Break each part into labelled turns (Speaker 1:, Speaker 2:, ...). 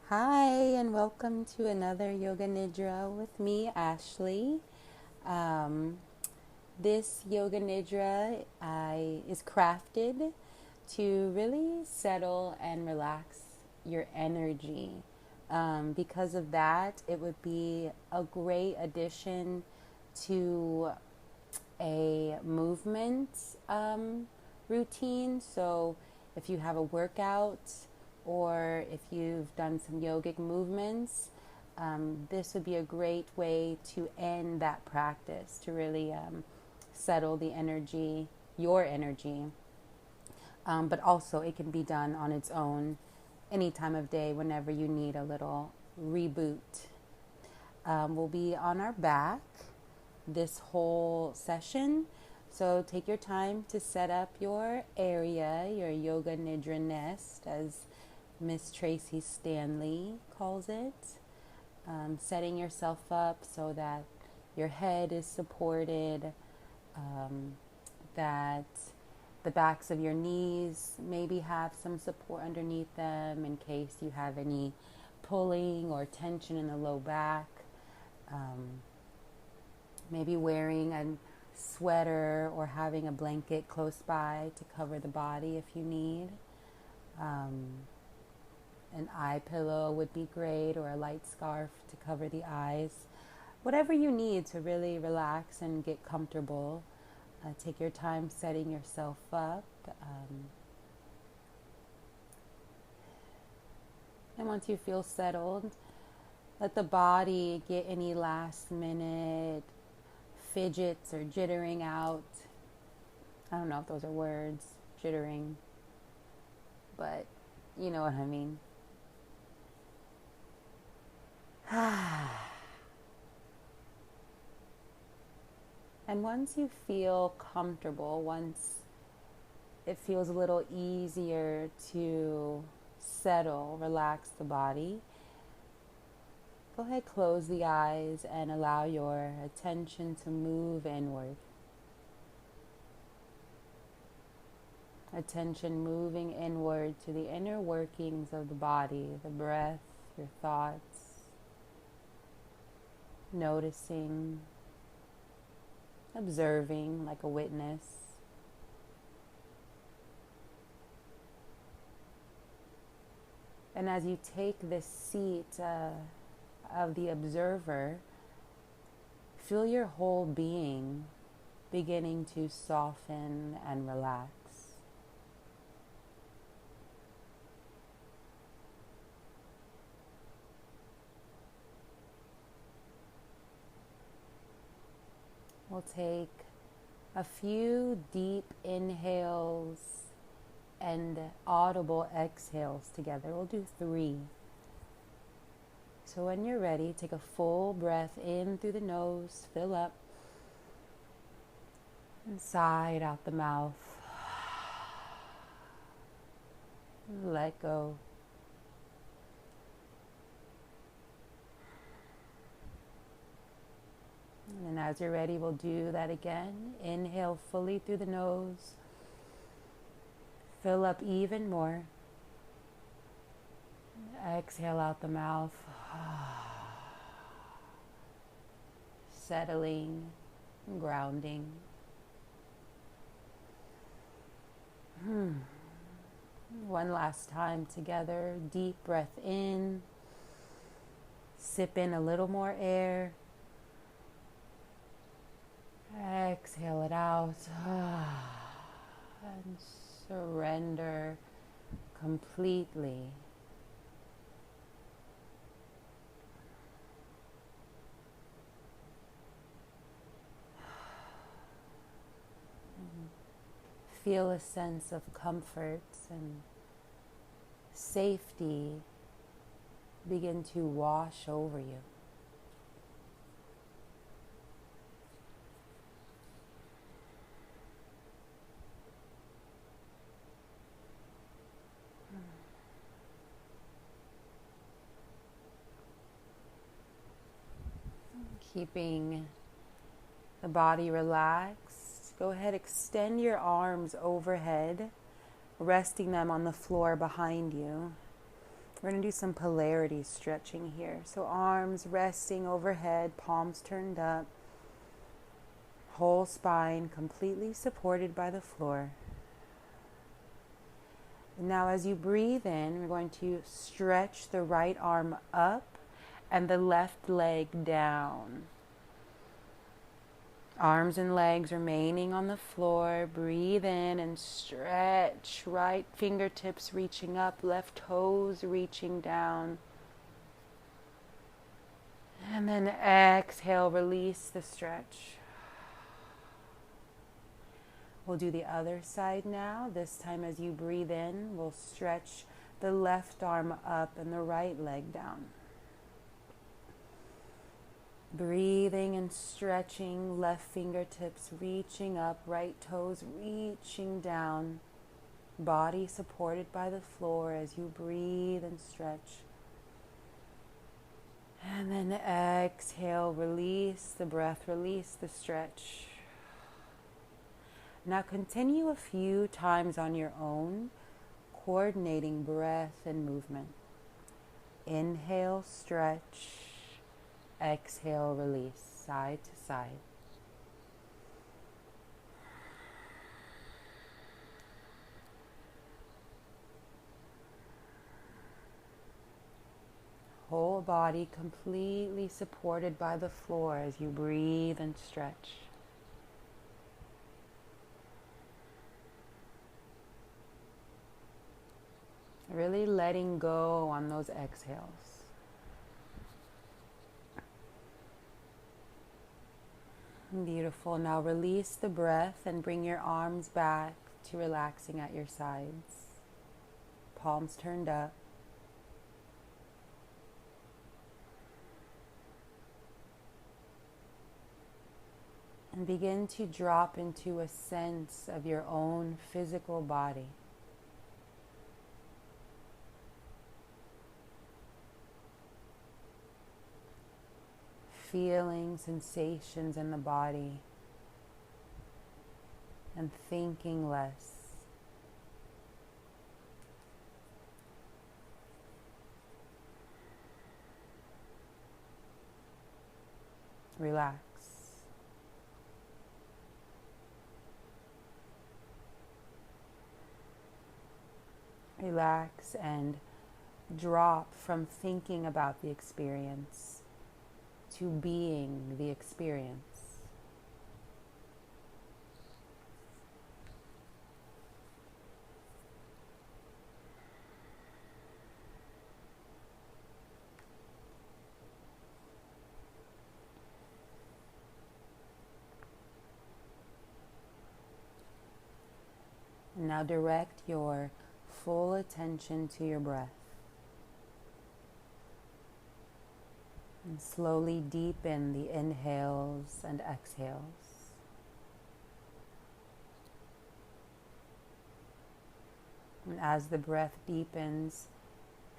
Speaker 1: Hi, and welcome to another Yoga Nidra with me, Ashley. Um, this Yoga Nidra is crafted to really settle and relax your energy. Because of that, it would be a great addition to a movement routine. So, if you have a workout or if you've done some yogic movements, this would be a great way to end that practice to really settle the energy, your energy. But also, it can be done on its own any time of day whenever you need a little reboot. We'll be on our back this whole session. So take your time to set up your area, your yoga nidra nest, as Miss Tracy Stanley calls it. Setting yourself up so that your head is supported, that the backs of your knees maybe have some support underneath them in case you have any pulling or tension in the low back. Maybe wearing a sweater or having a blanket close by to cover the body if you need. An eye pillow would be great, or a light scarf to cover the eyes. Whatever you need to really relax and get comfortable. Take your time setting yourself up. And once you feel settled, let the body get any last minute fidgets or jittering out. I don't know if those are words, jittering, but you know what I mean. And once you feel comfortable, once it feels a little easier to settle, relax the body, go ahead, close the eyes and allow your attention to move inward. Attention moving inward to the inner workings of the body, the breath, your thoughts, noticing, observing like a witness. And as you take this seat of the observer, feel your whole being beginning to soften and relax. We'll take a few deep inhales and audible exhales together. We'll do 3. So when you're ready, take a full breath in through the nose, fill up, and sigh out the mouth. Let go. And as you're ready, we'll do that again. Inhale fully through the nose. Fill up even more. Exhale out the mouth. Settling, grounding. One last time together. Deep breath in. Sip in a little more air. Exhale it out. And surrender completely. Feel a sense of comfort and safety begin to wash over you. Keeping the body relaxed, go ahead, extend your arms overhead, resting them on the floor behind you. We're going to do some polarity stretching here. So arms resting overhead, palms turned up, whole spine completely supported by the floor. And now as you breathe in, we're going to stretch the right arm up and the left leg down. Arms and legs remaining on the floor. Breathe in and stretch. Right fingertips reaching up, left toes reaching down. And then exhale, release the stretch. We'll do the other side now. This time as you breathe in, we'll stretch the left arm up and the right leg down. Breathing and stretching, left fingertips reaching up, right toes reaching down, body supported by the floor as you breathe and stretch. And then exhale, release the breath, release the stretch. Now continue a few times on your own, coordinating breath and movement. Inhale, stretch. Exhale, release, side to side. Whole body completely supported by the floor as you breathe and stretch. Really letting go on those exhales. Beautiful. Now release the breath and bring your arms back to relaxing at your sides. Palms turned up. And begin to drop into a sense of your own physical body. Feeling sensations in the body and thinking less. Relax. Relax and drop from thinking about the experience to being the experience. And now direct your full attention to your breath. And slowly deepen the inhales and exhales. And as the breath deepens,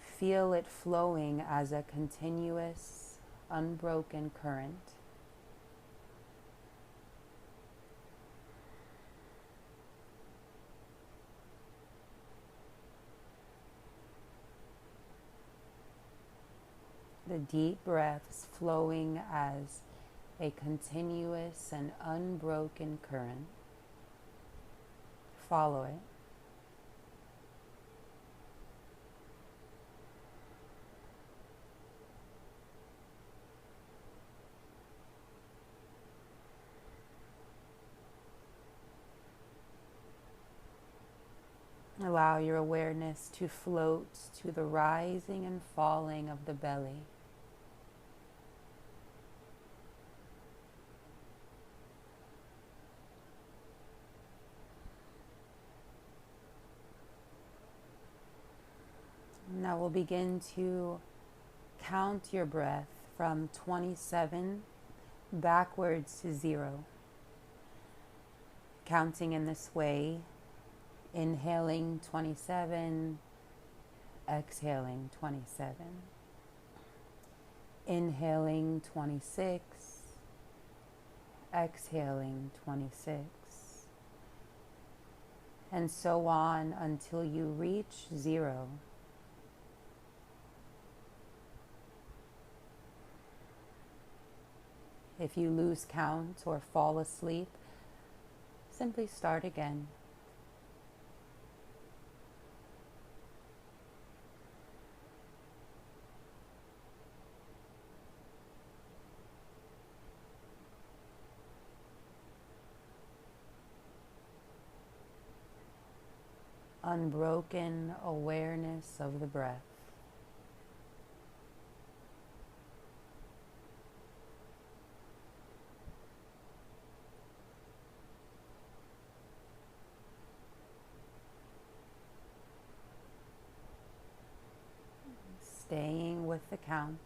Speaker 1: feel it flowing as a continuous, unbroken current. The deep breaths flowing as a continuous and unbroken current. Follow it. Allow your awareness to float to the rising and falling of the belly. Now we'll begin to count your breath from 27 backwards to 0. Counting in this way, inhaling 27, exhaling 27. Inhaling 26, exhaling 26. And so on until you reach 0. If you lose count or fall asleep, simply start again. Unbroken awareness of the breath. Staying with the count.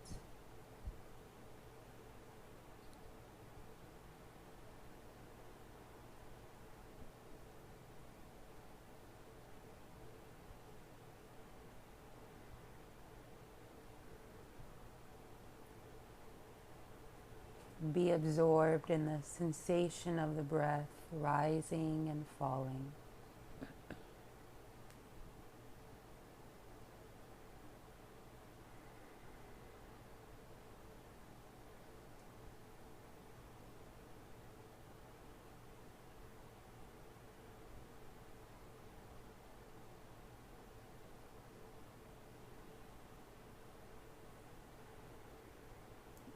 Speaker 1: Be absorbed in the sensation of the breath rising and falling.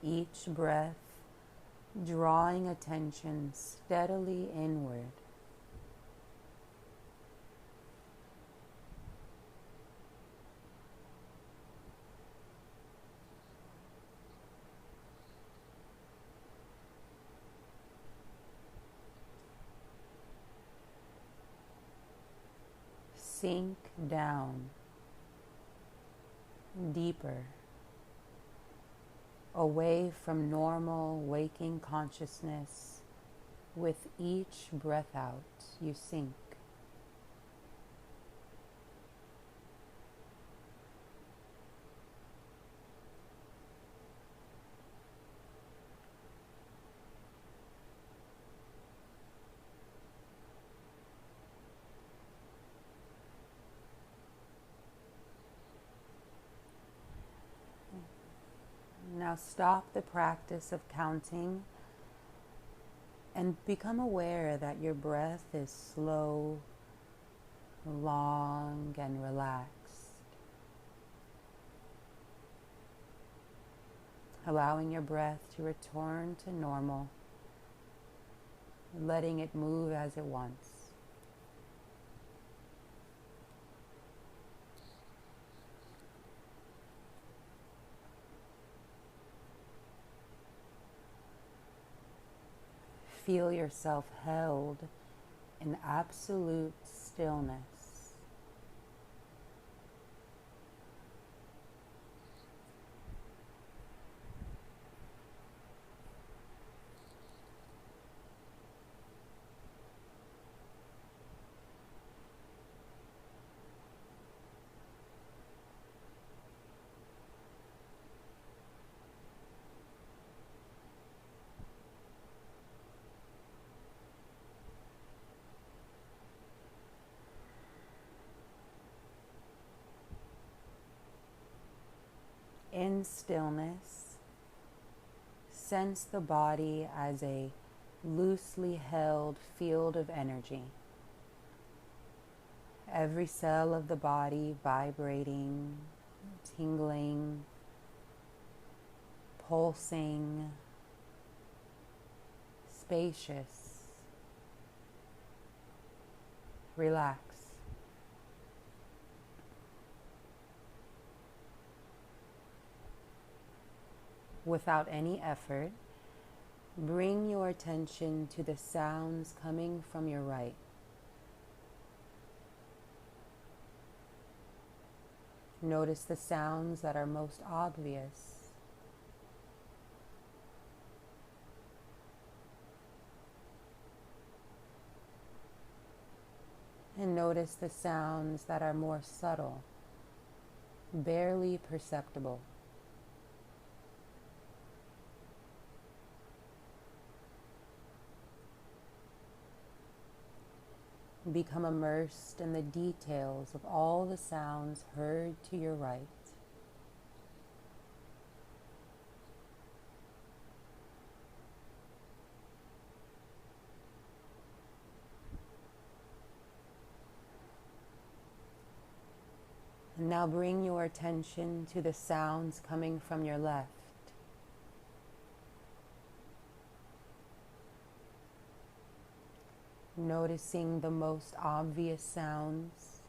Speaker 1: Each breath drawing attention steadily inward. Sink down deeper, away from normal waking consciousness. With each breath out, you sink. Now stop the practice of counting and become aware that your breath is slow, long, and relaxed. Allowing your breath to return to normal, letting it move as it wants. Feel yourself held in absolute stillness. In stillness, sense the body as a loosely held field of energy. Every cell of the body vibrating, tingling, pulsing, spacious. Relax. Without any effort, bring your attention to the sounds coming from your right. Notice the sounds that are most obvious. And notice the sounds that are more subtle, barely perceptible. Become immersed in the details of all the sounds heard to your right. Now bring your attention to the sounds coming from your left. Noticing the most obvious sounds.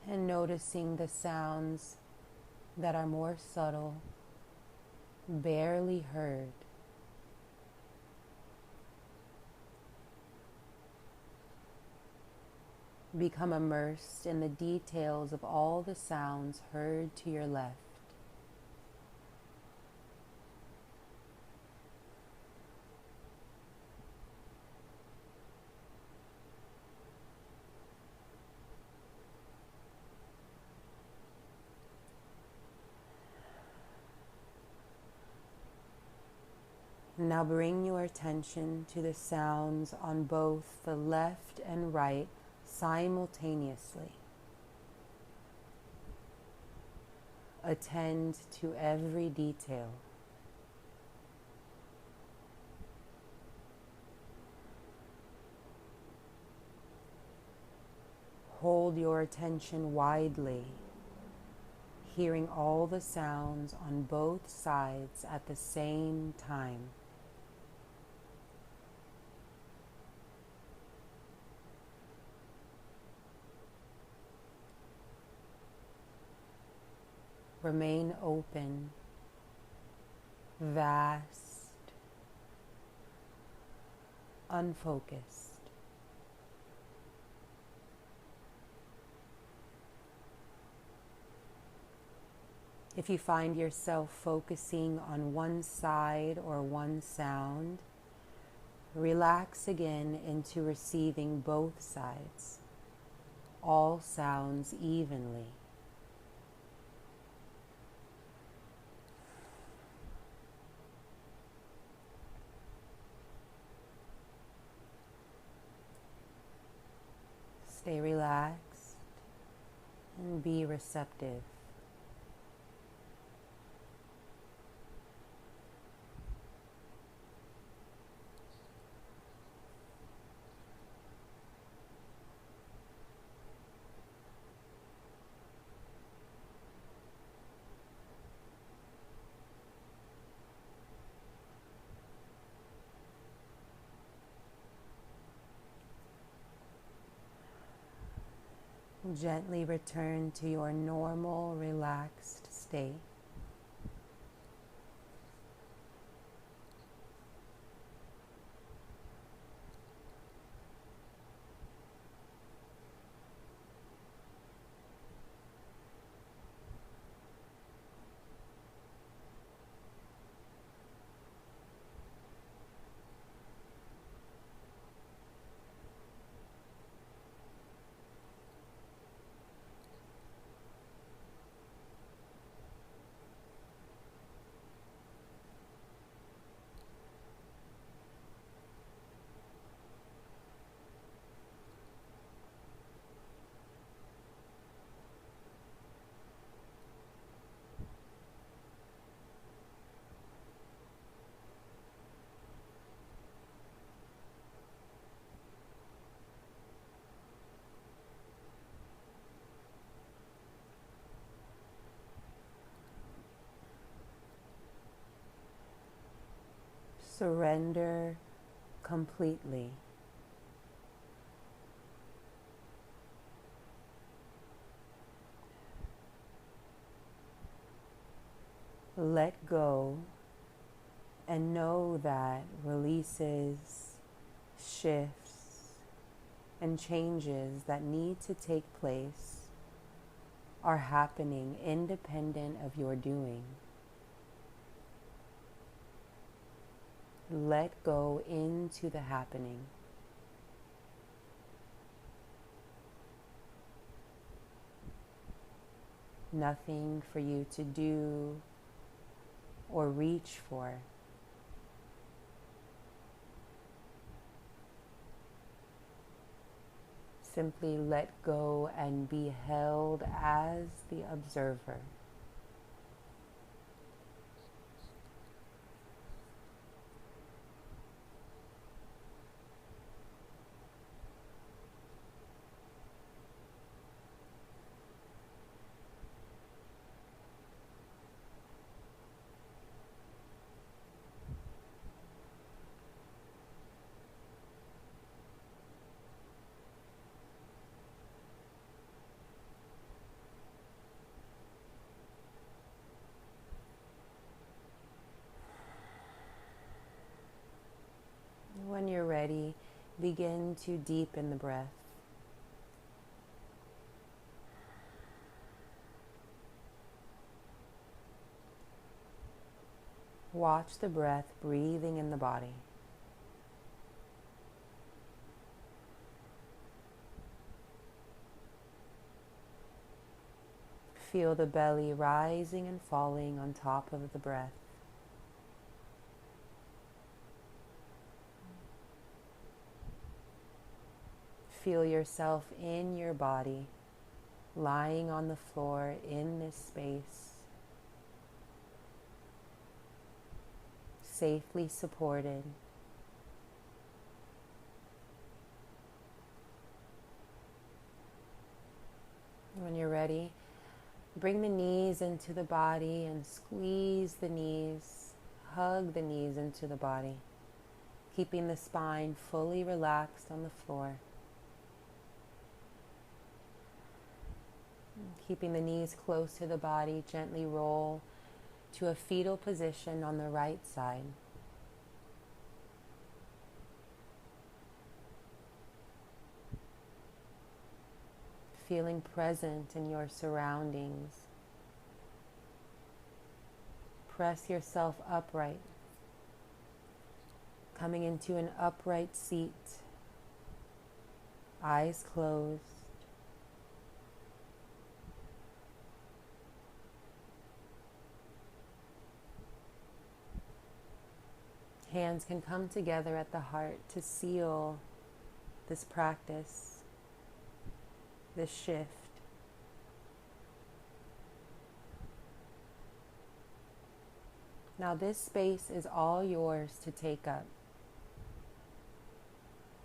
Speaker 1: And noticing the sounds that are more subtle, barely heard. Become immersed in the details of all the sounds heard to your left. Now bring your attention to the sounds on both the left and right simultaneously. Attend to every detail. Hold your attention widely, hearing all the sounds on both sides at the same time. Remain open, vast, unfocused. If you find yourself focusing on one side or one sound, relax again into receiving both sides, all sounds evenly. Stay relaxed and be receptive. Gently return to your normal, relaxed state. Surrender completely. Let go and know that releases, shifts, and changes that need to take place are happening independent of your doing. Let go into the happening. Nothing for you to do or reach for. Simply let go and be held as the observer. Begin to deepen the breath. Watch the breath breathing in the body. Feel the belly rising and falling on top of the breath. Feel yourself in your body, lying on the floor in this space, safely supported. When you're ready, bring the knees into the body and squeeze the knees, hug the knees into the body, keeping the spine fully relaxed on the floor. Keeping the knees close to the body, gently roll to a fetal position on the right side. Feeling present in your surroundings. Press yourself upright, coming into an upright seat, eyes closed. Hands can come together at the heart to seal this practice, this shift. Now this space is all yours to take up.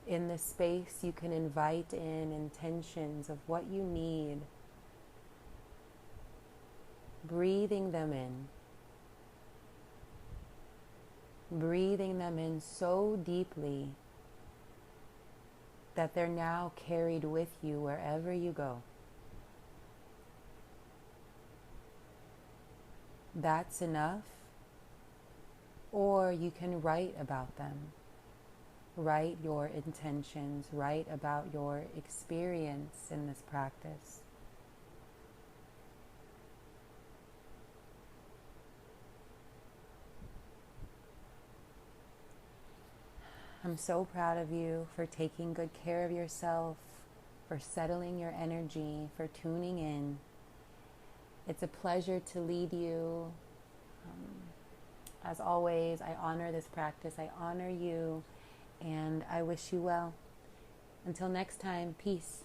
Speaker 1: In this space you can invite in intentions of what you need, breathing them in. Breathing them in so deeply that they're now carried with you wherever you go. That's enough. Or you can write about them. Write your intentions, write about your experience in this practice. I'm so proud of you for taking good care of yourself, for settling your energy, for tuning in. It's a pleasure to lead you. As always, I honor this practice. I honor you, and I wish you well. Until next time, peace.